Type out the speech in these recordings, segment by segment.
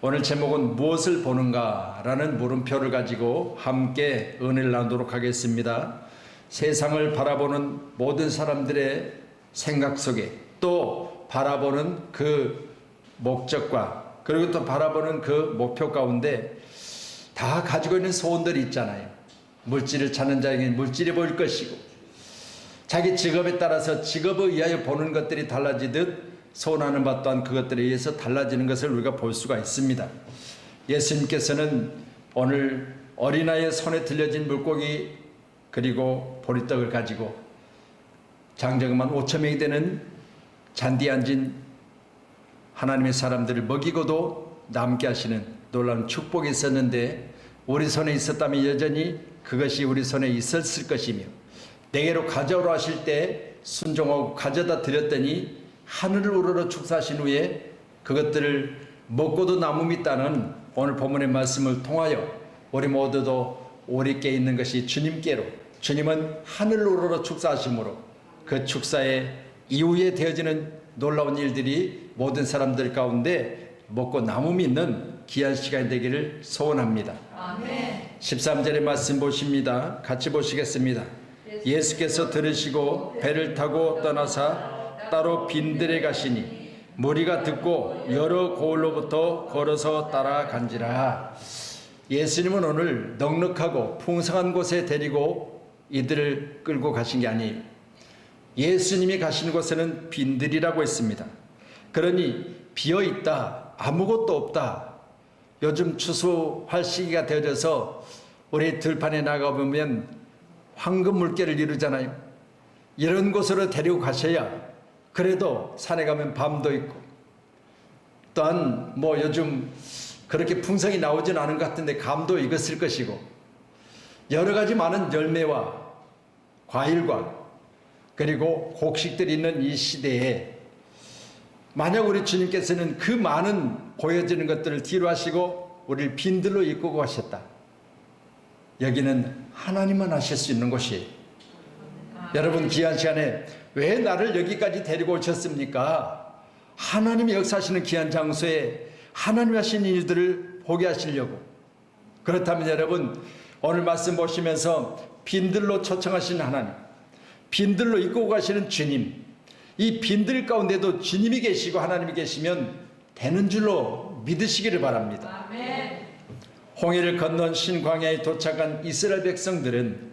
오늘 제목은 무엇을 보는가 라는 물음표를 가지고 함께 은혜를 나누도록 하겠습니다. 세상을 바라보는 모든 사람들의 생각 속에 또 바라보는 그 목적과 그리고 또 바라보는 그 목표 가운데 다 가지고 있는 소원들이 있잖아요. 물질을 찾는 자에게는 물질이 보일 것이고, 자기 직업에 따라서 직업에 의하여 보는 것들이 달라지듯 소원하는 바 또한 그것들에 의해서 달라지는 것을 우리가 볼 수가 있습니다. 예수님께서는 오늘 어린아이의 손에 들려진 물고기 그리고 보리떡을 가지고 장정만 5,000명이 되는 잔디에 앉은 하나님의 사람들을 먹이고도 남게 하시는 놀라운 축복이 있었는데, 우리 손에 있었다면 여전히 그것이 우리 손에 있었을 것이며, 내게로 가져오라 하실 때 순종하고 가져다 드렸더니 하늘을 우러러 축사하신 후에 그것들을 먹고도 남음이 있다는 오늘 본문의 말씀을 통하여 우리 모두도 오리께 있는 것이 주님께로, 주님은 하늘을 우러러 축사하심으로 그 축사의 이후에 되어지는 놀라운 일들이 모든 사람들 가운데 먹고 남음이 있는 귀한 시간이 되기를 소원합니다. 아멘. 13절의 말씀 보십니다. 같이 보시겠습니다. 예수께서 들으시고 배를 타고 떠나사 따로 빈들에 가시니 무리가 듣고 여러 고을로부터 걸어서 따라간지라. 예수님은 오늘 넉넉하고 풍성한 곳에 데리고 이들을 끌고 가신 게 아니에요. 예수님이 가신 곳에는 빈들이라고 했습니다. 그러니 비어있다, 아무것도 없다. 요즘 추수할 시기가 되어져서 우리 들판에 나가보면 황금 물개를 이루잖아요. 이런 곳으로 데리고 가셔야, 그래도 산에 가면 밤도 있고, 또한 뭐 요즘 그렇게 풍성이 나오진 않은 것 같은데 감도 익었을 것이고, 여러 가지 많은 열매와 과일과 그리고 곡식들이 있는 이 시대에 만약 우리 주님께서는 그 많은 보여지는 것들을 뒤로 하시고 우리를 빈들로 이끌고 가셨다. 여기는 하나님만 하실 수 있는 곳이에요. 여러분, 귀한 시간에 왜 나를 여기까지 데리고 오셨습니까? 하나님이 역사하시는 귀한 장소에 하나님이 하신 일들을 보게 하시려고. 그렇다면 여러분, 오늘 말씀 보시면서 빈들로 초청하신 하나님, 빈들로 이끌고 가시는 주님, 이 빈들 가운데도 주님이 계시고 하나님이 계시면 되는 줄로 믿으시기를 바랍니다. 아멘. 홍해를 건넌 신광야에 도착한 이스라엘 백성들은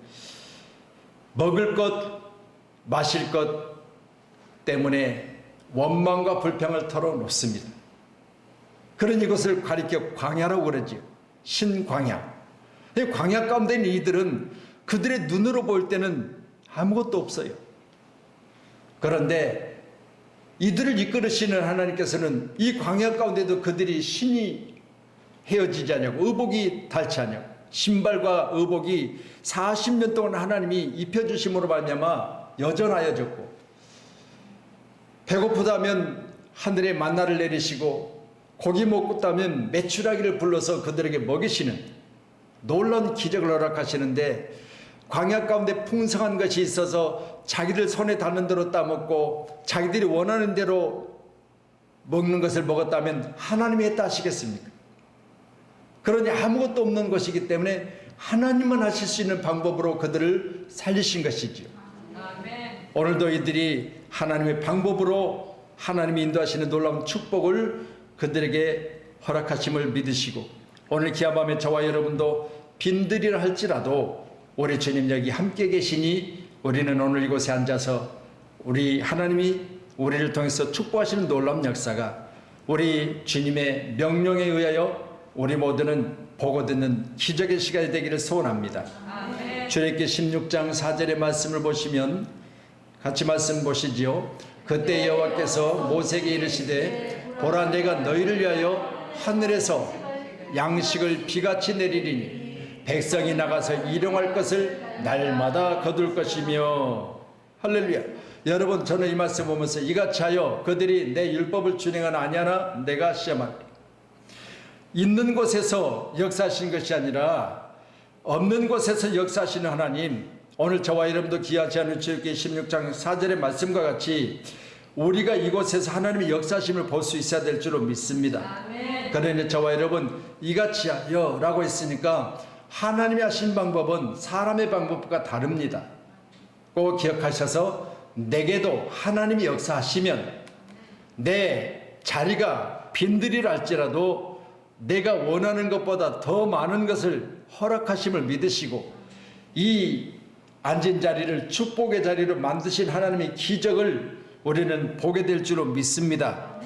먹을 것, 마실 것 때문에 원망과 불평을 털어놓습니다. 그런 이것을 가리켜 광야라고 그러지요. 신광야. 광야 가운데 있는 이들은 그들의 눈으로 볼 때는 아무것도 없어요. 그런데 이들을 이끌으시는 하나님께서는 이 광야 가운데도 그들이 신이 헤어지지 않냐고, 의복이 닳지 않냐고, 신발과 의복이 40년 동안 하나님이 입혀주심으로 말미암아 여전하여졌고, 배고프다면 하늘에 만나를 내리시고, 고기 먹고다면 메추라기를 불러서 그들에게 먹이시는 놀라운 기적을 허락하시는데, 광야 가운데 풍성한 것이 있어서 자기들 손에 닿는 대로 따먹고 자기들이 원하는 대로 먹는 것을 먹었다면 하나님이 했다 하시겠습니까? 그러니 아무것도 없는 것이기 때문에 하나님만 하실 수 있는 방법으로 그들을 살리신 것이지요. 아멘. 오늘도 이들이 하나님의 방법으로 하나님이 인도하시는 놀라운 축복을 그들에게 허락하심을 믿으시고, 오늘 귀한 밤에 저와 여러분도 빈들이라 할지라도 우리 주님 여기 함께 계시니 우리는 오늘 이곳에 앉아서 우리 하나님이 우리를 통해서 축복하시는 놀라운 역사가 우리 주님의 명령에 의하여 우리 모두는 보고 듣는 기적의 시간이 되기를 소원합니다. 아멘. 출애굽기 16장 4절의 말씀을 보시면 같이 말씀 보시지요. 그때 여호와께서 모세에게 이르시되 보라, 내가 너희를 위하여 하늘에서 양식을 비같이 내리리니 백성이 나가서 일용할 것을 날마다 거둘 것이며. 할렐루야. 여러분, 저는 이 말씀 보면서 이같이 하여 그들이 내 율법을 준행하나 아니하나 내가 시험하리. 있는 곳에서 역사하시는 것이 아니라 없는 곳에서 역사하시는 하나님, 오늘 저와 여러분도 귀하지 않은 출애굽기 16장 4절의 말씀과 같이 우리가 이곳에서 하나님의 역사심을 볼 수 있어야 될 줄로 믿습니다. 아멘. 그러니 저와 여러분 이같이 하여 라고 했으니까 하나님이 하신 방법은 사람의 방법과 다릅니다. 꼭 기억하셔서 내게도 하나님이 역사하시면 내 자리가 빈들이라 할지라도 내가 원하는 것보다 더 많은 것을 허락하심을 믿으시고 이 앉은 자리를 축복의 자리로 만드신 하나님의 기적을 우리는 보게 될 줄로 믿습니다.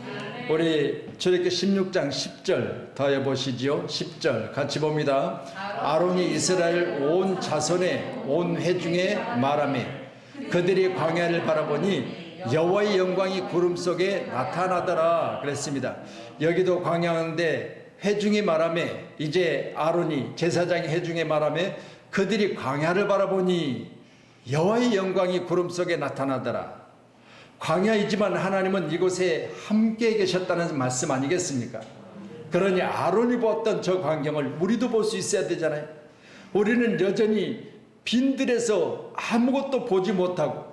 우리 출애굽기 16장 10절 더 해보시지요. 10절 같이 봅니다. 아론이 이스라엘 온 자손의 온 회중에 말하며 그들이 광야를 바라보니 여호와의 영광이 구름 속에 나타나더라 그랬습니다. 여기도 광야인데 회중이 말하며 이제 아론이 제사장이 회중에 말하며 그들이 광야를 바라보니 여호와의 영광이 구름 속에 나타나더라. 광야이지만 하나님은 이곳에 함께 계셨다는 말씀 아니겠습니까? 그러니 아론이 보았던 저 광경을 우리도 볼 수 있어야 되잖아요. 우리는 여전히 빈들에서 아무것도 보지 못하고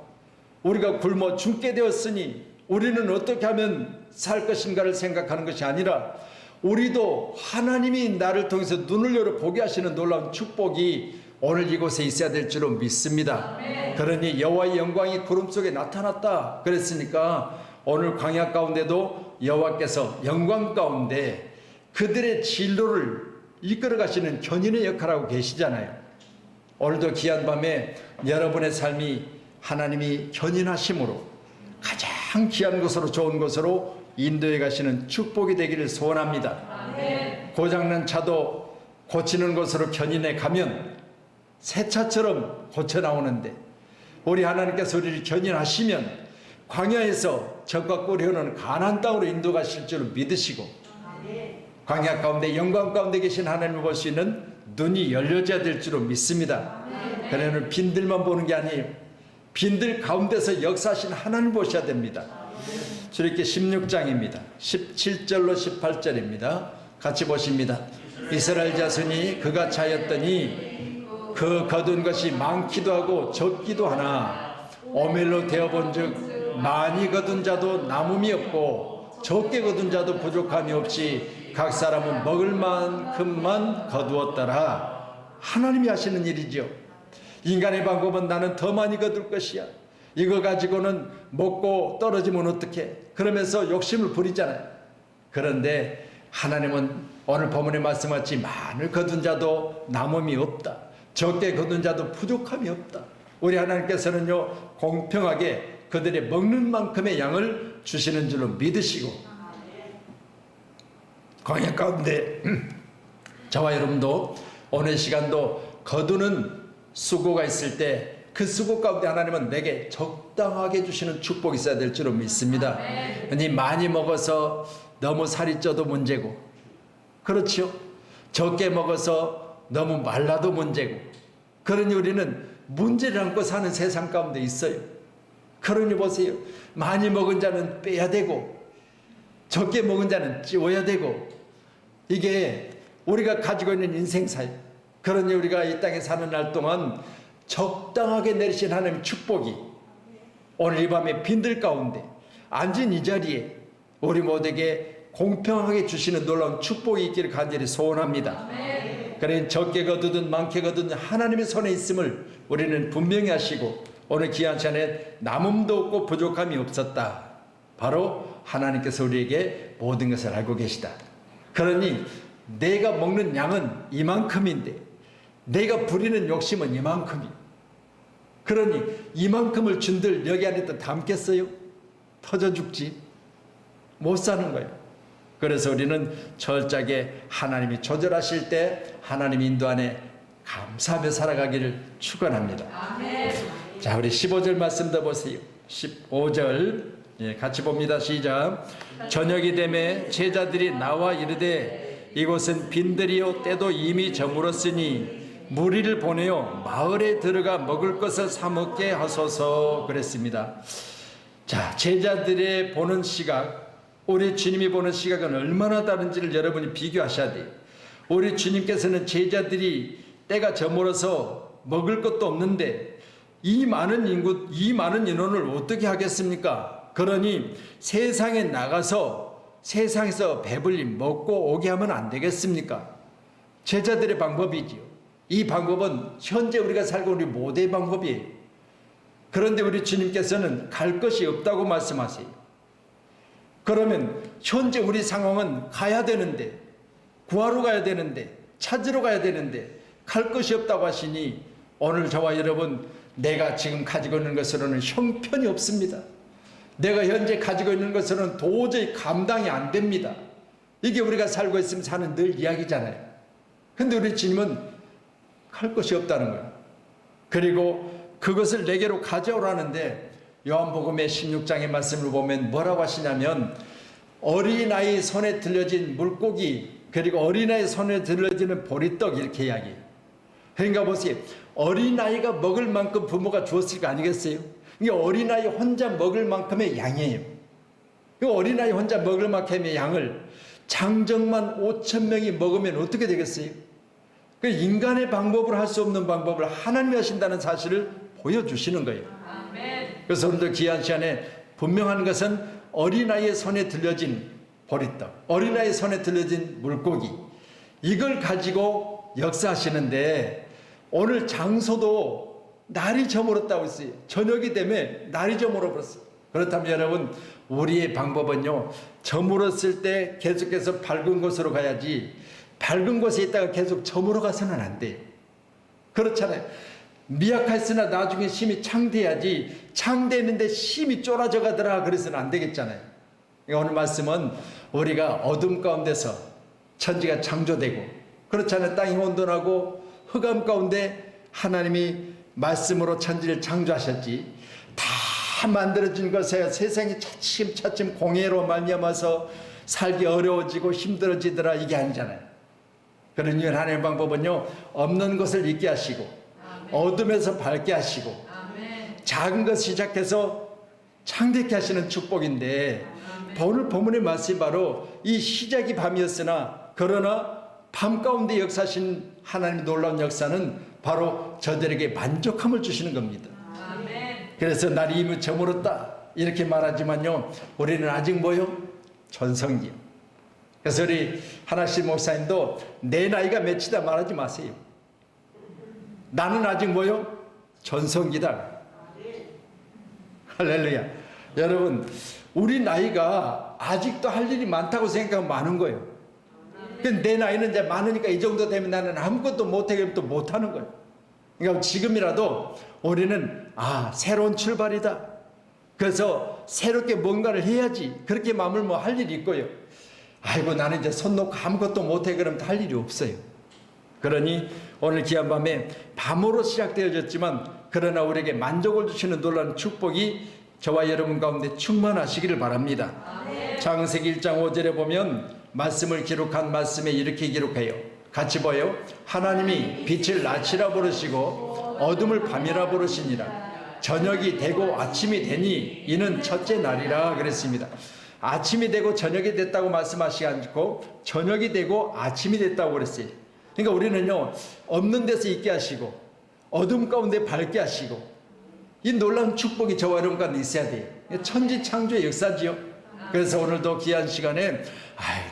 우리가 굶어 죽게 되었으니 우리는 어떻게 하면 살 것인가를 생각하는 것이 아니라 우리도 하나님이 나를 통해서 눈을 열어 보게 하시는 놀라운 축복이 오늘 이곳에 있어야 될 줄로 믿습니다. 그러니 여호와의 영광이 구름 속에 나타났다 그랬으니까 오늘 광야 가운데도 여호와께서 영광 가운데 그들의 진로를 이끌어 가시는 견인의 역할을 하고 계시잖아요. 오늘도 귀한 밤에 여러분의 삶이 하나님이 견인하심으로 가장 귀한 것으로 좋은 것으로 인도해 가시는 축복이 되기를 소원합니다. 고장난 차도 고치는 것으로 견인해 가면 새 차처럼 고쳐 나오는데 우리 하나님께서 우리를 견인하시면 광야에서 적과 꿀이 흐르는 가나안 땅으로 인도가실 줄 믿으시고 광야 가운데 영광 가운데 계신 하나님을 볼 수 있는 눈이 열려져야 될 줄로 믿습니다. 그러면 빈들만 보는 게 아니에요. 빈들 가운데서 역사하신 하나님을 보셔야 됩니다. 출애굽기 16장입니다. 17절로 18절입니다. 같이 보십니다. 이스라엘 자손이 그가 차였더니 그 거둔 것이 많기도 하고 적기도 하나 오멜로 되어본 즉 많이 거둔 자도 남음이 없고 적게 거둔 자도 부족함이 없이 각 사람은 먹을 만큼만 거두었더라. 하나님이 하시는 일이죠. 인간의 방법은 나는 더 많이 거둘 것이야. 이거 가지고는 먹고 떨어지면 어떡해. 그러면서 욕심을 부리잖아요. 그런데 하나님은 오늘 본문의 말씀같이 많이 거둔 자도 남음이 없다. 적게 거둔 자도 부족함이 없다. 우리 하나님께서는요 공평하게 그들의 먹는 만큼의 양을 주시는 줄로 믿으시고 광야 가운데 저와 여러분도 오늘 시간도 거두는 수고가 있을 때 그 수고 가운데 하나님은 내게 적당하게 주시는 축복이 있어야 될 줄로 믿습니다. 아니 많이 먹어서 너무 살이 쪄도 문제고 그렇죠. 적게 먹어서 너무 말라도 문제고 그러니 우리는 문제를 안고 사는 세상 가운데 있어요. 그러니 보세요. 많이 먹은 자는 빼야 되고 적게 먹은 자는 찌워야 되고 이게 우리가 가지고 있는 인생사예요. 그러니 우리가 이 땅에 사는 날 동안 적당하게 내리신 하나님의 축복이 오늘 이 밤에 빈들 가운데 앉은 이 자리에 우리 모두에게 공평하게 주시는 놀라운 축복이 있기를 간절히 소원합니다. 그러니 적게 거두든 많게 거두든 하나님의 손에 있음을 우리는 분명히 하시고 오늘 귀한 시간에 남음도 없고 부족함이 없었다. 바로 하나님께서 우리에게 모든 것을 알고 계시다. 그러니 내가 먹는 양은 이만큼인데 내가 부리는 욕심은 이만큼이. 그러니 이만큼을 준들 여기 안에 또 담겠어요? 터져 죽지. 못 사는 거예요. 그래서 우리는 철저하게 하나님이 조절하실 때 하나님 인도 안에 감사하며 살아가기를 축원합니다. 자, 우리 15절 말씀 더 보세요. 15절 같이 봅니다. 시작. 저녁이 되매 제자들이 나와 이르되 이곳은 빈들이요 때도 이미 저물었으니 무리를 보내어 마을에 들어가 먹을 것을 사 먹게 하소서 그랬습니다. 자, 제자들의 보는 시각, 우리 주님이 보는 시각은 얼마나 다른지를 여러분이 비교하셔야 돼요. 우리 주님께서는 제자들이 때가 저물어서 먹을 것도 없는데 이 많은 인원을 어떻게 하겠습니까? 그러니 세상에 나가서 세상에서 배불리 먹고 오게 하면 안 되겠습니까? 제자들의 방법이지요. 이 방법은 현재 우리가 살고 있는 우리 모두의 방법이에요. 그런데 우리 주님께서는 갈 것이 없다고 말씀하세요. 그러면 현재 우리 상황은 가야 되는데, 구하러 가야 되는데, 찾으러 가야 되는데 갈 것이 없다고 하시니 오늘 저와 여러분, 내가 지금 가지고 있는 것으로는 형편이 없습니다. 내가 현재 가지고 있는 것으로는 도저히 감당이 안 됩니다. 이게 우리가 살고 있으면 사는 늘 이야기잖아요. 근데 우리 주님은 갈 것이 없다는 거예요. 그리고 그것을 내게로 가져오라는데, 요한복음의 16장의 말씀을 보면 뭐라고 하시냐면, 어린아이 손에 들려진 물고기, 그리고 어린아이 손에 들려지는 보리떡, 이렇게 이야기해요. 그러니까 보세요. 어린아이가 먹을 만큼 부모가 주었을 거 아니겠어요? 이게 어린아이 혼자 먹을 만큼의 양이에요. 이 어린아이 혼자 먹을 만큼의 양을 장정만 5,000명이 먹으면 어떻게 되겠어요? 그 인간의 방법으로 할 수 없는 방법을 하나님이 하신다는 사실을 보여주시는 거예요. 아멘. 그래서 오늘도 귀한 시간에 분명한 것은 어린아이의 손에 들려진 보리떡, 어린아이의 손에 들려진 물고기, 이걸 가지고 역사하시는데, 오늘 장소도 날이 저물었다고 했어요. 저녁이 되면 날이 저물어 버렸어요. 그렇다면 여러분, 우리의 방법은요, 저물었을 때 계속해서 밝은 곳으로 가야지, 밝은 곳에 있다가 계속 저물어 가서는 안 돼. 그렇잖아요. 미약했으나 나중에 힘이 창대해야지, 창대했는데 힘이 쫄아져 가더라 그래서는 안 되겠잖아요. 그러니까 오늘 말씀은 우리가 어둠 가운데서 천지가 창조되고, 그렇잖아요. 땅이 혼돈하고 흑암 가운데 하나님이 말씀으로 천지를 창조하셨지, 다 만들어진 것에 세상이 차츰차츰 공해로 말미암아서 살기 어려워지고 힘들어지더라, 이게 아니잖아요. 그러니 하나님의 방법은요, 없는 것을 있게 하시고, 아멘. 어둠에서 밝게 하시고, 아멘. 작은 것 시작해서 창대케 하시는 축복인데, 오늘 본문의 말씀이 바로 이 시작이 밤이었으나, 그러나 밤 가운데 역사하신 하나님의 놀라운 역사는 바로 저들에게 만족함을 주시는 겁니다. 아멘. 그래서 날이 이미 저물었다 이렇게 말하지만요, 우리는 아직 뭐요? 전성기요. 그래서 우리 하나씩 목사님도 내 나이가 몇이다 말하지 마세요. 나는 아직 뭐요? 전성기다. 할렐루야. 여러분, 우리 나이가 아직도 할 일이 많다고 생각하면 많은 거예요. 내 나이는 이제 많으니까 이 정도 되면 나는 아무것도 못하게 또 못하는 거예요. 그러니까 지금이라도 우리는 새로운 출발이다. 그래서 새롭게 뭔가를 해야지. 그렇게 마음을 뭐 할 일이 있고요. 아이고 나는 이제 손 놓고 아무것도 못해 그러면 할 일이 없어요. 그러니 오늘 귀한 밤에 밤으로 시작되어졌지만, 그러나 우리에게 만족을 주시는 놀라운 축복이 저와 여러분 가운데 충만하시기를 바랍니다. 창세기 1장 5절에 보면 말씀을 기록한 말씀에 이렇게 기록해요. 같이 봐요. 하나님이 빛을 낮이라 부르시고 어둠을 밤이라 부르시니라. 저녁이 되고 아침이 되니 이는 첫째 날이라 그랬습니다. 아침이 되고 저녁이 됐다고 말씀하시지 않고 저녁이 되고 아침이 됐다고 그랬어요. 그러니까 우리는요, 없는 데서 있게 하시고 어둠 가운데 밝게 하시고, 이 놀라운 축복이 저와 여러분 가운데 있어야 돼요. 천지 창조의 역사지요. 그래서 오늘도 귀한 시간에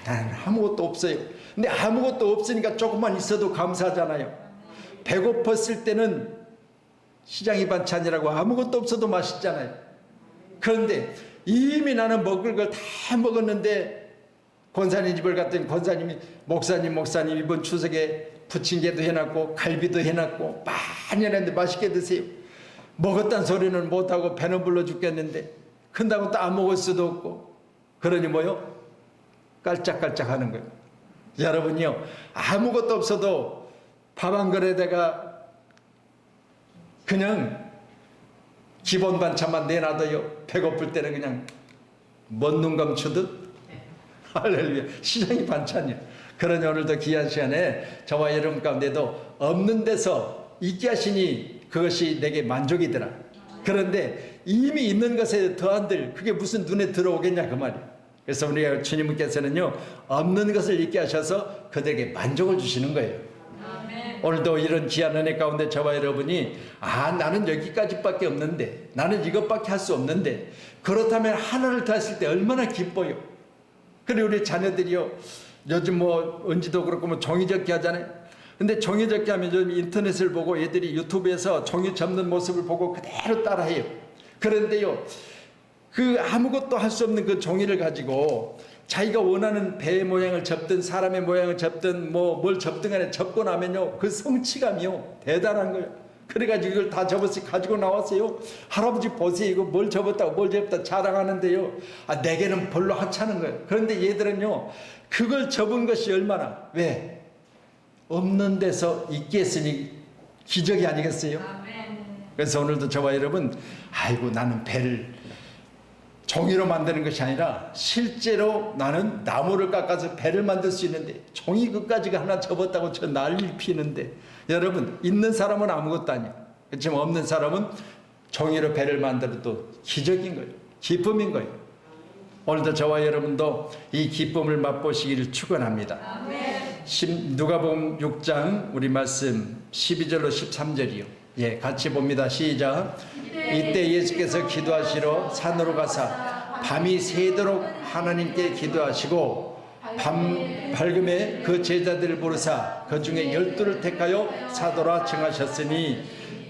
나는 아무것도 없어요. 근데 아무것도 없으니까 조금만 있어도 감사하잖아요. 배고팠을 때는 시장이 반찬이라고 아무것도 없어도 맛있잖아요. 그런데 이미 나는 먹을 걸 다 먹었는데, 권사님 집을 갔더니 권사님이 목사님 이번 추석에 부침개도 해놨고 갈비도 해놨고 많이 해놨는데 맛있게 드세요. 먹었단 소리는 못하고 배는 불러 죽겠는데 큰다고 또 안 먹을 수도 없고, 그러니 뭐요? 깔짝깔짝 하는 거예요. 여러분요, 아무것도 없어도 밥 한 그릇에다가 그냥 기본 반찬만 내놔도요, 배고플 때는 그냥 먼 눈 감추듯, 할렐루야, 시장이 반찬이야. 그러니 오늘도 귀한 시간에 저와 여러분 가운데도 없는 데서 있게 하시니 그것이 내게 만족이더라. 그런데 이미 있는 것에 더한들 그게 무슨 눈에 들어오겠냐 그 말이에요. 그래서 우리 주님께서는요, 없는 것을 있게 하셔서 그들에게 만족을 주시는 거예요. 아멘. 오늘도 이런 귀한 은혜 가운데 저와 여러분이 나는 여기까지밖에 없는데, 나는 이것밖에 할 수 없는데, 그렇다면 하나를 더 했을 때 얼마나 기뻐요. 그래 우리 자녀들이요 요즘 뭐 은지도 그렇고 뭐 종이 접기 하잖아요. 근데 종이 접기 하면 요즘 인터넷을 보고 애들이 유튜브에서 종이 접는 모습을 보고 그대로 따라해요. 그런데요 그 아무것도 할 수 없는 그 종이를 가지고 자기가 원하는 배 모양을 접든 사람의 모양을 접든 뭐 뭘 접든 간에 접고 나면요 그 성취감이요 대단한 거예요. 그래가지고 이걸 다 접어서 가지고 나왔어요. 할아버지 보세요 이거 뭘 접었다고 뭘 접었다 자랑하는데요 내게는 별로 하찮은 거예요. 그런데 얘들은요 그걸 접은 것이 얼마나 왜 없는 데서 있게 했으니 기적이 아니겠어요? 아멘. 그래서 오늘도 저와 여러분 아이고 나는 배를 종이로 만드는 것이 아니라 실제로 나는 나무를 깎아서 배를 만들 수 있는데 종이 끝까지가 하나 접었다고 저 난리를 피는데 여러분 있는 사람은 아무것도 아니에요. 그렇지만 없는 사람은 종이로 배를 만들어도 기적인 거예요. 기쁨인 거예요. 오늘도 저와 여러분도 이 기쁨을 맛보시기를 축원합니다. 아멘. 누가복음 6장 우리 말씀 12절로 13절이요. 예, 같이 봅니다. 시작. 이때 예수께서 기도하시러 산으로 가사 밤이 새도록 하나님께 기도하시고 밝음에 그 제자들을 부르사 그 중에 12를 택하여 사도라 정하셨으니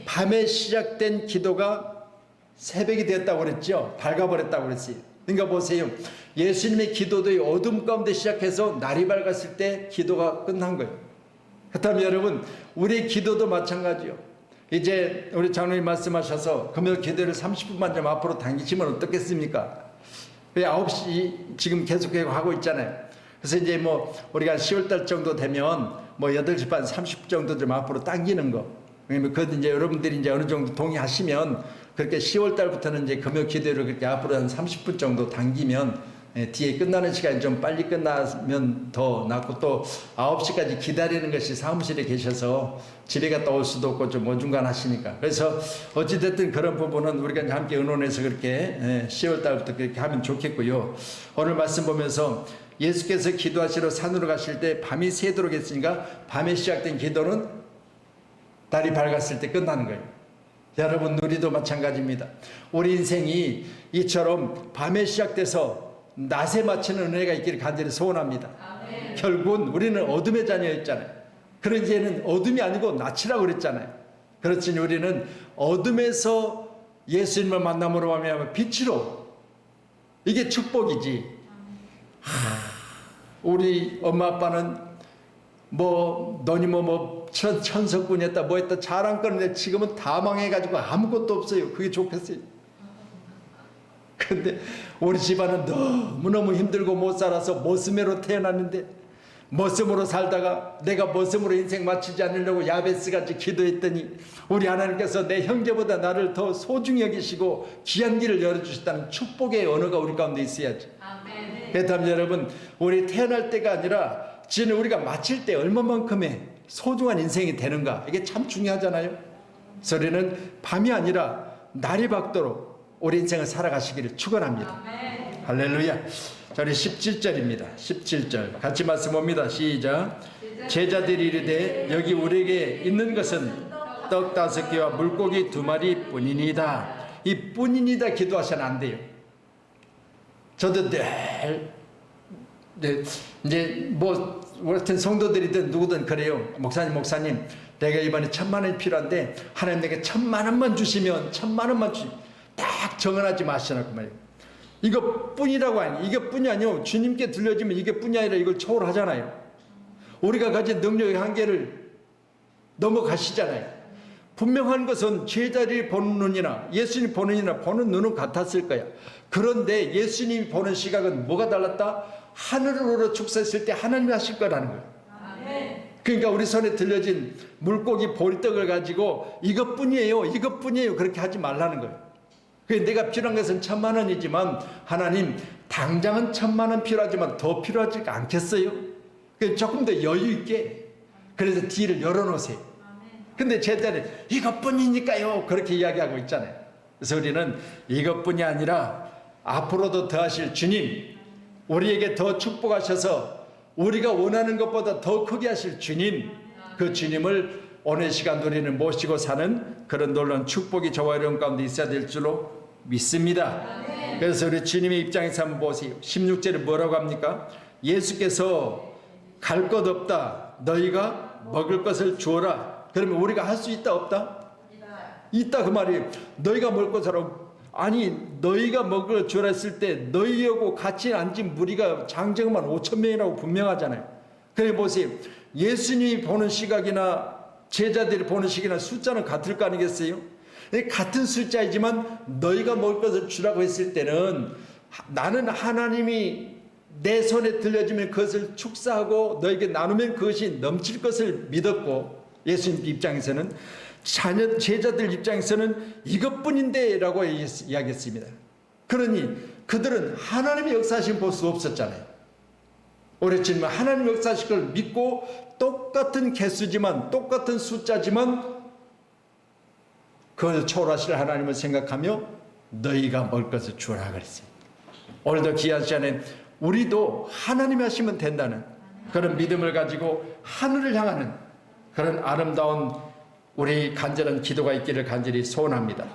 밤에 시작된 기도가 새벽이 됐다고 그랬죠. 밝아버렸다고 그랬어요. 그러니까 보세요. 예수님의 기도도 어둠 가운데 시작해서 날이 밝았을 때 기도가 끝난 거예요. 그렇다면 여러분 우리의 기도도 마찬가지요. 이제 우리 장로님 말씀하셔서 금요 기도를 30분만 좀 앞으로 당기시면 어떻겠습니까? 9시 지금 계속해서 하고 있잖아요. 그래서 이제 뭐 우리가 10월달 정도 되면 뭐 8시 반 30분 정도 좀 앞으로 당기는 거. 그러면 그것도 이제 여러분들이 이제 어느 정도 동의하시면 그렇게 10월달부터는 이제 금요 기도를 그렇게 앞으로 한 30분 정도 당기면 뒤에 끝나는 시간이 좀 빨리 끝나면 더 낫고 또 9시까지 기다리는 것이 사무실에 계셔서 집에 갔다 올 수도 없고 좀 어중간하시니까 그래서 어찌됐든 그런 부분은 우리가 이제 함께 의논해서 그렇게 10월 달부터 그렇게 하면 좋겠고요. 오늘 말씀 보면서 예수께서 기도하시러 산으로 가실 때 밤이 새도록 했으니까 밤에 시작된 기도는 달이 밝았을 때 끝나는 거예요. 여러분 우리도 마찬가지입니다. 우리 인생이 이처럼 밤에 시작돼서 낮에 마치는 은혜가 있기를 간절히 소원합니다. 아멘. 결국은 우리는 어둠의 자녀였잖아요. 그런 이제는 어둠이 아니고 낯이라고 그랬잖아요. 그렇지니 우리는 어둠에서 예수님을 만남으로 하면 빛으로 이게 축복이지. 우리 엄마 아빠는 뭐 너니 뭐 천석군이었다 뭐 했다 자랑거리는데 지금은 다 망해가지고 아무것도 없어요. 그게 좋겠어요. 근데 우리 집안은 너무너무 힘들고 못 살아서 머슴으로 태어났는데 머슴으로 살다가 내가 머슴으로 인생 마치지 않으려고 야베스같이 기도했더니 우리 하나님께서 내 형제보다 나를 더 소중히 여기시고 귀한 길을 열어주셨다는 축복의 언어가 우리 가운데 있어야지. 아멘. 그렇다면 여러분 우리 태어날 때가 아니라 지금 우리가 마칠 때 얼마만큼의 소중한 인생이 되는가 이게 참 중요하잖아요. 소리는 밤이 아니라 날이 밝도록 우리 인생을 살아가시기를 축원합니다. 아멘. 할렐루야. 자, 우리 17절입니다. 17절 같이 말씀 봅니다. 시작. 제자들이 이르되 여기 우리에게 있는 것은 떡 5개와 물고기 2마리 뿐이니이다. 이 뿐이니다 기도하시면 안 돼요. 저도 늘 이제 뭐 같은 성도들이든 누구든 그래요. 목사님 내가 이번에 1,000만 원이 필요한데 하나님 내게 1,000만 원만 주시면 1,000만 원만 딱 정언하지 마시라고 말이에요. 이것뿐이라고 아니 이것뿐이 아니요 주님께 들려지면 이게뿐이 아니라 이걸 초월하잖아요. 우리가 가진 능력의 한계를 넘어가시잖아요. 분명한 것은 제자들이 보는 눈이나 예수님 보는 눈이나 보는 눈은 같았을 거야. 그런데 예수님이 보는 시각은 뭐가 달랐다? 하늘으로 축사했을 때 하나님이 하실 거라는 거예요. 아멘. 그러니까 우리 손에 들려진 물고기 보리떡을 가지고 이것뿐이에요 그렇게 하지 말라는 거예요. 내가 필요한 것은 1,000만 원이지만 하나님 당장은 1,000만 원 필요하지만 더 필요하지 않겠어요? 조금 더 여유 있게 그래서 뒤를 열어놓으세요. 근데 제자들이 이것뿐이니까요 그렇게 이야기하고 있잖아요. 그래서 우리는 이것뿐이 아니라 앞으로도 더하실 주님 우리에게 더 축복하셔서 우리가 원하는 것보다 더 크게 하실 주님 그 주님을 오늘 시간 우리는 모시고 사는 그런 놀라운 축복이 저와 여러분 가운데 있어야 될 줄로 믿습니다. 그래서 우리 주님의 입장에서 한번 보세요. 16절에 뭐라고 합니까? 예수께서 갈 것 없다. 너희가 먹을 것을 주어라. 그러면 우리가 할 수 있다 없다? 있다 그 말이에요. 너희가 먹을 것을 아니 너희가 먹을 걸 주라 했을 때 너희하고 같이 앉은 무리가 장정만 5천 명이라고 분명하잖아요. 그래 보세요. 예수님이 보는 시각이나 제자들이 보는 시각이나 숫자는 같을 거 아니겠어요? 같은 숫자이지만 너희가 먹을 것을 주라고 했을 때는 나는 하나님이 내 손에 들려주면 그것을 축사하고 너에게 나누면 그것이 넘칠 것을 믿었고, 예수님 입장에서는 제자들 입장에서는 이것뿐인데 라고 이야기했습니다. 그러니 그들은 하나님의 역사하심 볼 수 없었잖아요. 오랬지만 하나님의 역사하실 걸 믿고 똑같은 개수지만 똑같은 숫자지만 그걸 초월하실 하나님을 생각하며 너희가 먹을 것을 주라 그랬어요. 오늘도 귀한 시간에 우리도 하나님이 하시면 된다는 그런 믿음을 가지고 하늘을 향하는 그런 아름다운 우리 간절한 기도가 있기를 간절히 소원합니다.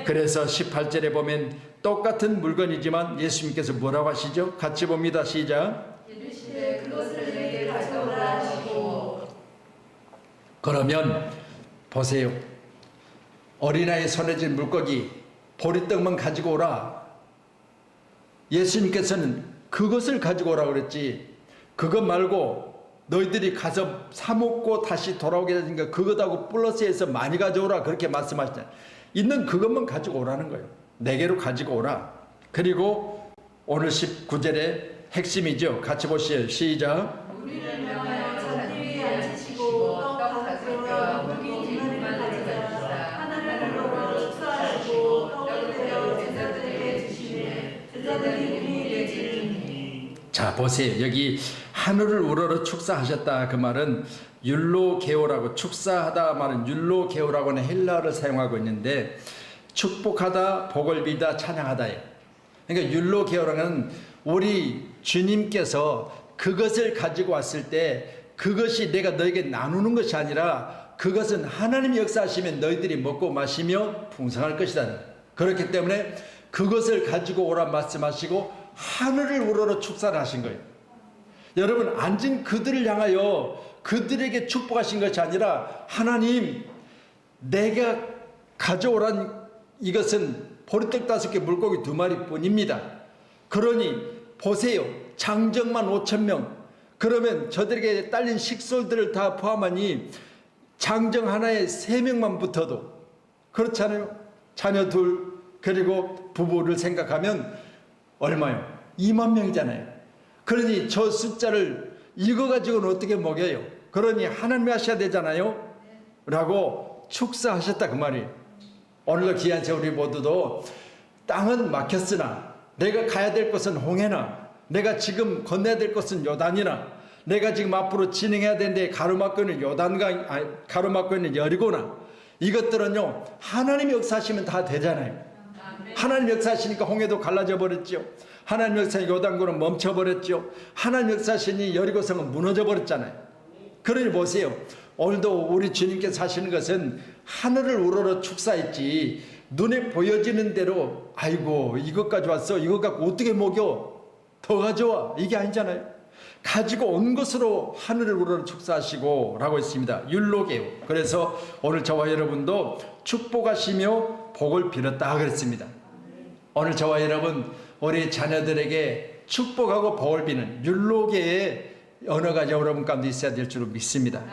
그래서 18절에 보면 똑같은 물건이지만 예수님께서 뭐라고 하시죠? 같이 봅니다. 시작. 그것을 내게 가져오라 하시고. 그러면 보세요. 어린아이 손에 쥔 물고기 보리떡만 가지고 오라. 예수님께서는 그것을 가지고 오라 그랬지, 그것 말고 너희들이 가서 사 먹고 다시 돌아오게 되니까 그것하고 플러스해서 많이 가져오라 그렇게 말씀하시잖아요. 있는 그것만 가지고 오라는 거예요. 내게로 가지고 오라. 그리고 오늘 19절의 핵심이죠. 같이 보시죠. 시작. 우리를 명하여 자기 위에 앉히시고 떡 다섯 개와 물고기 두 마리를 가져다주사 하나님을 보러 축사하시고 떡을 떼어 제자들에게 주시매 제자들이 우리에게 주니. 자 보세요. 여기 하늘을 우러러 축사하셨다 그 말은 율로게오라고, 축사하다 말은 율로게오라고 하는 헬라어를 사용하고 있는데 축복하다, 복을 비다, 찬양하다예요. 그러니까 율로게오라는 우리 주님께서 그것을 가지고 왔을 때 그것이 내가 너에게 나누는 것이 아니라 그것은 하나님이 역사하시면 너희들이 먹고 마시며 풍성할 것이다. 그렇기 때문에 그것을 가지고 오라 말씀하시고 하늘을 우러러 축사를 하신 거예요. 여러분, 앉은 그들을 향하여 그들에게 축복하신 것이 아니라 하나님, 내가 가져오란 이것은 보리떡 5개 물고기 2마리 뿐입니다. 그러니 보세요. 장정만 5천 명. 그러면 저들에게 딸린 식솔들을 다 포함하니 장정 하나에 3명만 붙어도 그렇잖아요. 자녀 2 그리고 부부를 생각하면 얼마요? 2만 명이잖아요. 그러니 저 숫자를 이거 가지고는 어떻게 먹여요? 그러니 하나님이 하셔야 되잖아요. 라고 축사하셨다 그 말이에요. 오늘도 귀한 새 우리 모두도 땅은 막혔으나 내가 가야 될 곳은 홍해나 내가 지금 건너야 될 곳은 요단이나 내가 지금 앞으로 진행해야 되는데 가로막고 있는 요단강, 가로막고 있는 여리고나 이것들은요 하나님이 역사하시면 다 되잖아요. 하나님 역사하시니까 홍해도 갈라져 버렸죠. 하나님 역사에 요단강은 멈춰버렸죠. 하나님 역사하시니 여리고성은 무너져 버렸잖아요. 그러니 보세요. 오늘도 우리 주님께서 하시는 것은 하늘을 우러러 축사했지 눈에 보여지는 대로 아이고 이것 가져왔어, 이것 갖고 어떻게 먹여, 더 가져와, 이게 아니잖아요. 가지고 온 것으로 하늘을 우러러 축사하시고 라고 했습니다. 율로게오. 그래서 오늘 저와 여러분도 축복하시며 복을 빌었다 그랬습니다. 오늘 저와 여러분 우리 자녀들에게 축복하고 복을 비는 율로게의 언어가 여러분 가운데 있어야 될 줄로 믿습니다.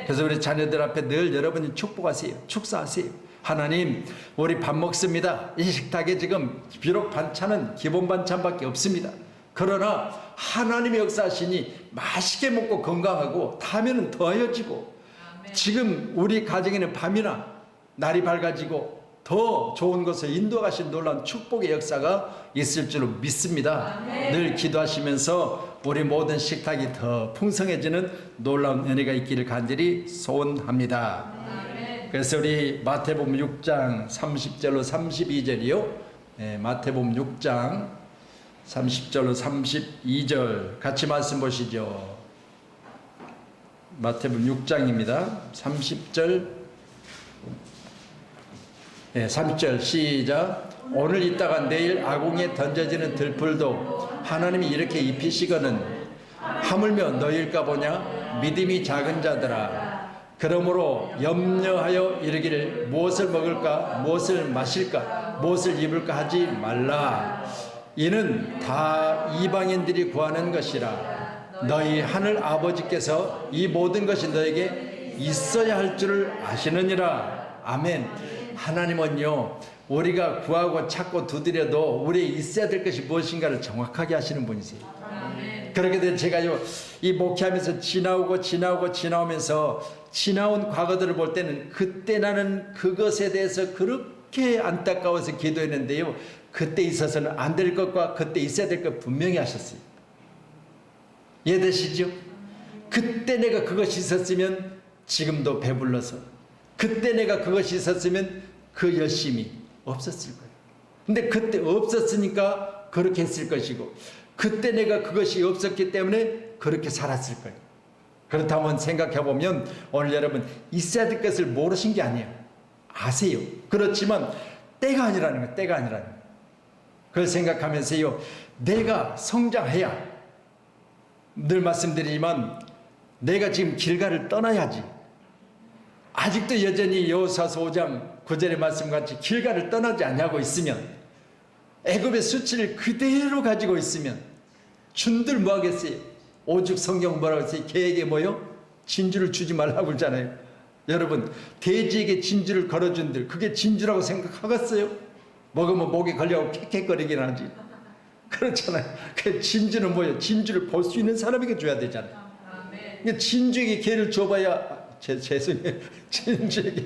그래서 우리 자녀들 앞에 늘 여러분이 축복하세요. 축사하세요. 하나님, 우리 밥 먹습니다. 이 식탁에 지금 비록 반찬은 기본 반찬밖에 없습니다. 그러나 하나님의 역사하시니 맛있게 먹고 건강하고 다음에는 더하여지고 지금 우리 가정에는 밤이나 날이 밝아지고 더 좋은 것을 인도하신 놀라운 축복의 역사가 있을 줄로 믿습니다. 늘 기도하시면서 우리 모든 식탁이 더 풍성해지는 놀라운 은혜가 있기를 간절히 소원합니다. 그래서 우리 마태복음 6장 30절로 32절이요. 네, 마태복음 6장 30절로 32절 같이 말씀 보시죠. 마태복음 6장입니다. 30절, 네, 30절 시작. 오늘 있다가 내일 아궁이에 던져지는 들풀도 하나님이 이렇게 입히시거든 하물며 너희일까 보냐. 믿음이 작은 자들아, 그러므로 염려하여 이르기를 무엇을 먹을까 무엇을 마실까 무엇을 입을까 하지 말라. 이는 다 이방인들이 구하는 것이라. 너희 하늘 아버지께서 이 모든 것이 너에게 있어야 할 줄을 아시느니라. 아멘. 하나님은요, 우리가 구하고 찾고 두드려도 우리에 있어야 될 것이 무엇인가를 정확하게 하시는 분이세요. 그렇게 된 제가요, 이 목회하면서 지나오면서 지나온 과거들을 볼 때는 그때 나는 그것에 대해서 그렇게 안타까워서 기도했는데요, 그때 있어서는 안 될 것과 그때 있어야 될 것 분명히 하셨어요. 이해되시죠? 그때 내가 그것이 있었으면 지금도 배불러서, 그때 내가 그것이 있었으면 그 열심이 없었을 거예요. 근데 그때 없었으니까 그렇게 했을 것이고, 그때 내가 그것이 없었기 때문에 그렇게 살았을 거예요. 그렇다면 생각해보면 오늘 여러분 있어야 될 것을 모르신 게 아니에요. 아세요. 그렇지만 때가 아니라는 거예요. 때가 아니라는 거예요. 그걸 생각하면서요, 내가 성장해야, 늘 말씀드리지만 내가 지금 길가를 떠나야지. 아직도 여전히 여호수아서 5장 9절의 말씀같이 길가를 떠나지 않냐고 있으면, 애굽의 수치를 그대로 가지고 있으면 준들 뭐 하겠어요? 오죽 성경 뭐라고 했어요? 개에게 뭐요? 진주를 주지 말라고 그러잖아요. 여러분, 돼지에게 진주를 걸어준들, 그게 진주라고 생각하겠어요? 먹으면 목에 걸려고 캑캑거리긴 하지. 그렇잖아요. 그 진주는 뭐예요? 진주를 볼 수 있는 사람에게 줘야 되잖아요. 그러니까 진주에게 개를 줘봐야, 죄송해요. 진주에게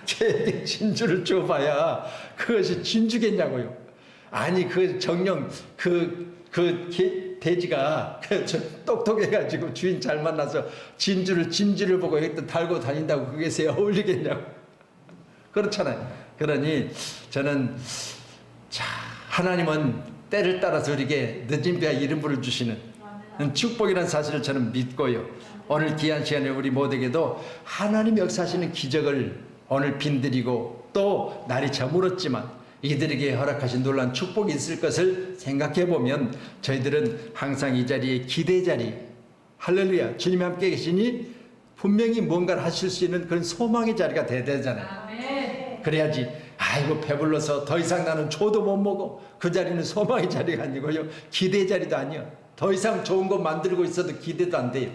개에게 진주를 줘봐야 그것이 진주겠냐고요. 아니, 그 정령 돼지가 똑똑해가지고 주인 잘 만나서 진주를 보고 여기 달고 다닌다고 그게 어울리겠냐고. 그렇잖아요. 그러니 저는, 자, 하나님은 때를 따라서 우리에게 늦은 비와 이른 불을 주시는 축복이라는 사실을 저는 믿고요, 오늘 귀한 시간에 우리 모두에게도 하나님 역사하시는 기적을 오늘 빈드리고, 또 날이 저물었지만 이들에게 허락하신 놀라운 축복이 있을 것을 생각해 보면 저희들은 항상 이 자리에 기대 자리, 할렐루야, 주님이 함께 계시니 분명히 뭔가를 하실 수 있는 그런 소망의 자리가 돼야 되잖아요. 그래야지, 아이고 배불러서 더 이상 나는 줘도 못 먹어, 그 자리는 소망의 자리가 아니고요, 기대 자리도 아니요. 더 이상 좋은 거 만들고 있어도 기대도 안 돼요.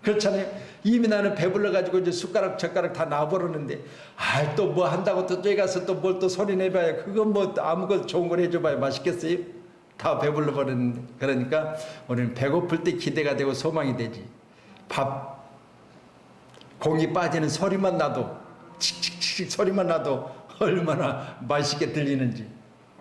그렇잖아요. 이미 나는 배불러가지고 이제 숟가락 젓가락 다 놔버렸는데, 또 뭐 한다고 또 저기 가서 또 뭘 또 소리 내봐야, 그건 뭐 아무것도 좋은 걸 해줘봐야 맛있겠어요? 다 배불러 버렸는데. 그러니까 우리는 배고플 때 기대가 되고 소망이 되지. 공이 빠지는 소리만 나도, 칙칙칙 소리만 나도 얼마나 맛있게 들리는지.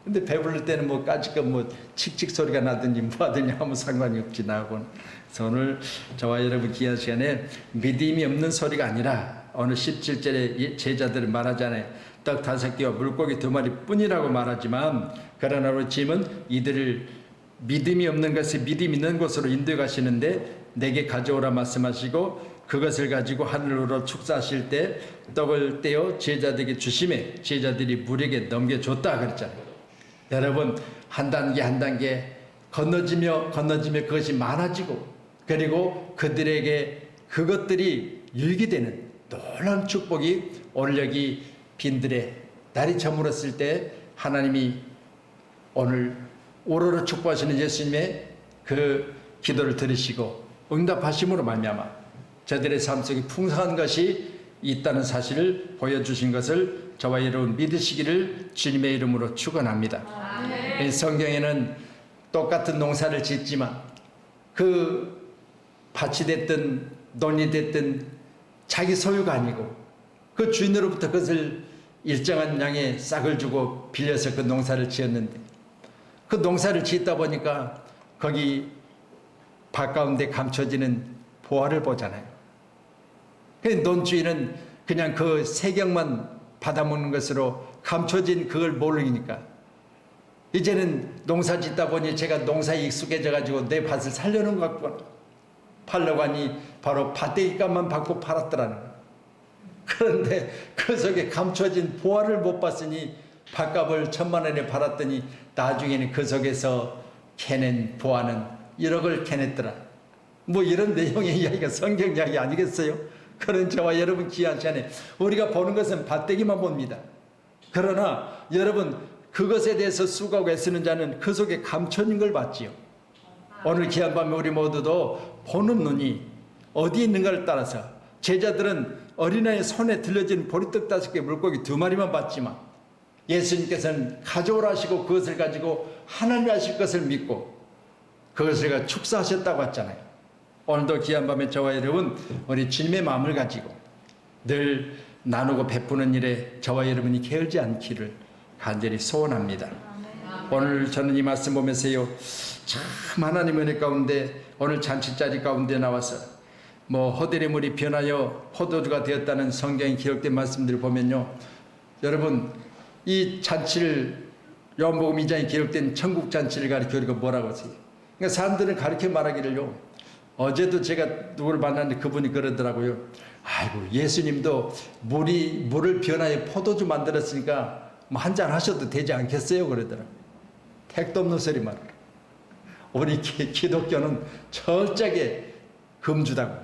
근데 배부를 때는 뭐 까짓거 뭐 칙칙 소리가 나든지 뭐 하든지 아무 상관이 없지, 나하고는. 그래서 오늘 저와 여러분 귀한 시간에 믿음이 없는 소리가 아니라, 오늘 17절에 제자들은 말하잖아요. 떡 5개와 물고기 2마리 뿐이라고 말하지만, 그러나 우리 주님은 이들을 믿음이 없는 것을 믿음 있는 곳으로 인도해 가시는데, 내게 가져오라 말씀하시고 그것을 가지고 하늘로 축사하실 때 떡을 떼어 제자들에게 주심에 제자들이 물에게 넘겨줬다 그랬잖아요. 여러분, 한 단계 한 단계 건너지며 그것이 많아지고, 그리고 그들에게 그것들이 유익되는 놀라운 축복이 오늘 여기 빈들에 날이 저물었을 때 하나님이 오늘 오로로 축복하시는 예수님의 그 기도를 들으시고 응답하심으로 말미암아 저들의 삶 속에 풍성한 것이 있다는 사실을 보여주신 것을 저와 여러분 믿으시기를 주님의 이름으로 축원합니다. 성경에는 똑같은 농사를 짓지만 그 밭이 됐든 논이 됐든 자기 소유가 아니고 그 주인으로부터 그것을 일정한 양의 싹을 주고 빌려서 그 농사를 지었는데, 그 농사를 짓다 보니까 거기 밭 가운데 감춰지는 보화를 보잖아요. 그 논주인은 그냥 그 세경만 받아먹는 것으로 감춰진 그걸 모르니까, 이제는 농사 짓다 보니 제가 농사에 익숙해져 가지고 내 밭을 살려는 것 같구나, 팔려고 하니 바로 밭대기 값만 받고 팔았더라는 거예요. 그런데 그 속에 감춰진 보화를 못 봤으니 밥값을 1,000,000원에 팔았더니 나중에는 그 속에서 캐낸 보화는 1억을 캐냈더라. 뭐 이런 내용의 이야기가 성경 이야기 아니겠어요? 그런 저와 여러분 귀한 시간에 우리가 보는 것은 밭대기만 봅니다. 그러나 여러분 그것에 대해서 수고하고 애쓰는 자는 그 속에 감춰진 걸 봤지요. 오늘 귀한 밤에 우리 모두도 보는 눈이 어디 있는가를 따라서 제자들은 어린아이의 손에 들려진 보리떡 5개 물고기 2마리만 봤지만 예수님께서는 가져오라 하시고 그것을 가지고 하나님 하실 것을 믿고 그것을 축사하셨다고 했잖아요. 오늘도 귀한 밤에 저와 여러분 우리 주님의 마음을 가지고 늘 나누고 베푸는 일에 저와 여러분이 게을지 않기를 간절히 소원합니다. 오늘 저는 이 말씀 보면서요, 참 하나님 은혜 가운데 오늘 잔치자리 가운데 나와서 뭐 허들의 물이 변하여 포도주가 되었다는 성경에 기록된 말씀들을 보면요, 여러분 이 잔치를 요한복음 2장에 기록된 천국 잔치를 가리켜 우리가 뭐라고 하세요? 그러니까 사람들은 가르쳐 말하기를요, 어제도 제가 누구를 만났는데 그분이 그러더라고요. 아이고 예수님도 물을 변하여 포도주 만들었으니까 뭐 한잔 하셔도 되지 않겠어요? 그러더라고요. 택도 없는 소리 말을. 우리 기독교는 철저하게 금주다고.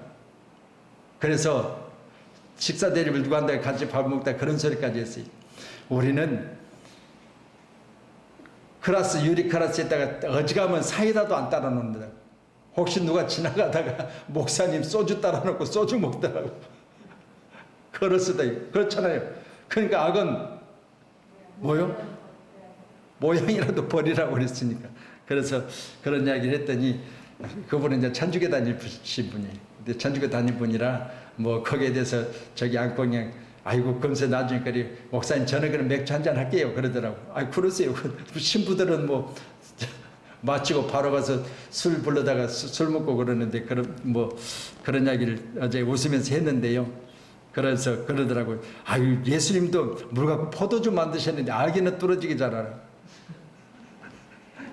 그래서 식사 대접을 누가 한다고 같이 밥 먹다 그런 소리까지 했어요. 우리는 유리 클라스에다가 어지간하면 사이다도 안 따라 놓는다. 혹시 누가 지나가다가 목사님 소주 따라 놓고 소주 먹더라고. 그럴 수도 있고. 그렇잖아요. 그러니까 악은 뭐요? 모양이라도 버리라고 그랬으니까. 그래서 그런 이야기를 했더니 그분은 이제 천주교 다니신 분이에요. 근데 천주교 다닌 분이라 뭐 거기에 대해서 저기 안고 그냥 아이고 금세 나중에 그래 목사님 저는 그럼 맥주 한잔 할게요 그러더라고. 아이 그러세요. 신부들은 뭐 마치고 바로 가서 술 불러다가 술 먹고 그러는데 그런 이야기를 어제 웃으면서 했는데요. 그래서 그러더라고요. 아유 예수님도 물 갖고 포도주 만드셨는데 알기는 뚫어지게 잘 알아.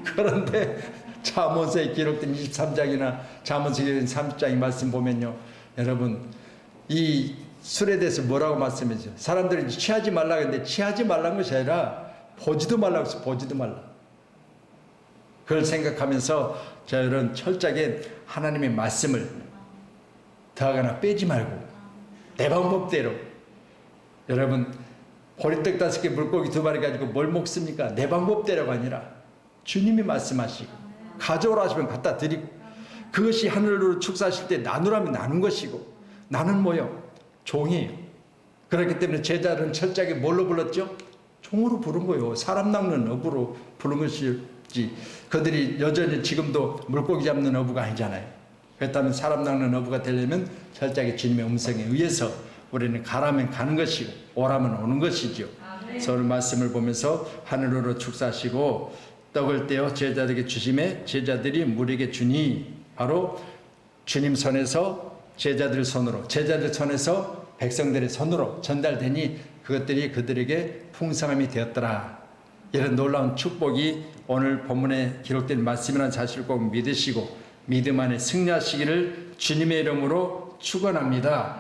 그런데 잠언서에 기록된 23장이나 잠언서에 기록된 30장의 말씀 보면요, 여러분 이 술에 대해서 뭐라고 말씀해줘요? 사람들이 취하지 말라고 했는데 취하지 말라는 것이 아니라 보지도 말라고 해서 보지도 말라. 그걸 생각하면서 저는 철저하게 하나님의 말씀을 더하거나 빼지 말고 내 방법대로. 여러분 보리떡 5개 물고기 2마리 가지고 뭘 먹습니까? 내 방법대로가 아니라 주님이 말씀하시고 가져오라 하시면 갖다 드리고 그것이 하늘로 축사하실 때 나누라면 나눈 것이고 나는 뭐요? 종이에요. 그렇기 때문에 제자들은 철저하게 뭘로 불렀죠? 종으로 부른 거예요. 사람 낚는 어부로 부른 것이지 그들이 여전히 지금도 물고기 잡는 어부가 아니잖아요. 그렇다면 사람 낚는 어부가 되려면 철저하게 주님의 음성에 의해서 우리는 가라면 가는 것이고 오라면 오는 것이죠. 그래서 오늘 말씀을 보면서 하늘으로 축사하시고 떡을 떼어 제자들에게 주심에 제자들이 무리에게 주니 바로 주님 손에서 제자들 손에서 백성들의 손으로 전달되니 그것들이 그들에게 풍성함이 되었더라. 이런 놀라운 축복이 오늘 본문에 기록된 말씀이라는 사실을 꼭 믿으시고 믿음 안에 승리하시기를 주님의 이름으로 축원합니다.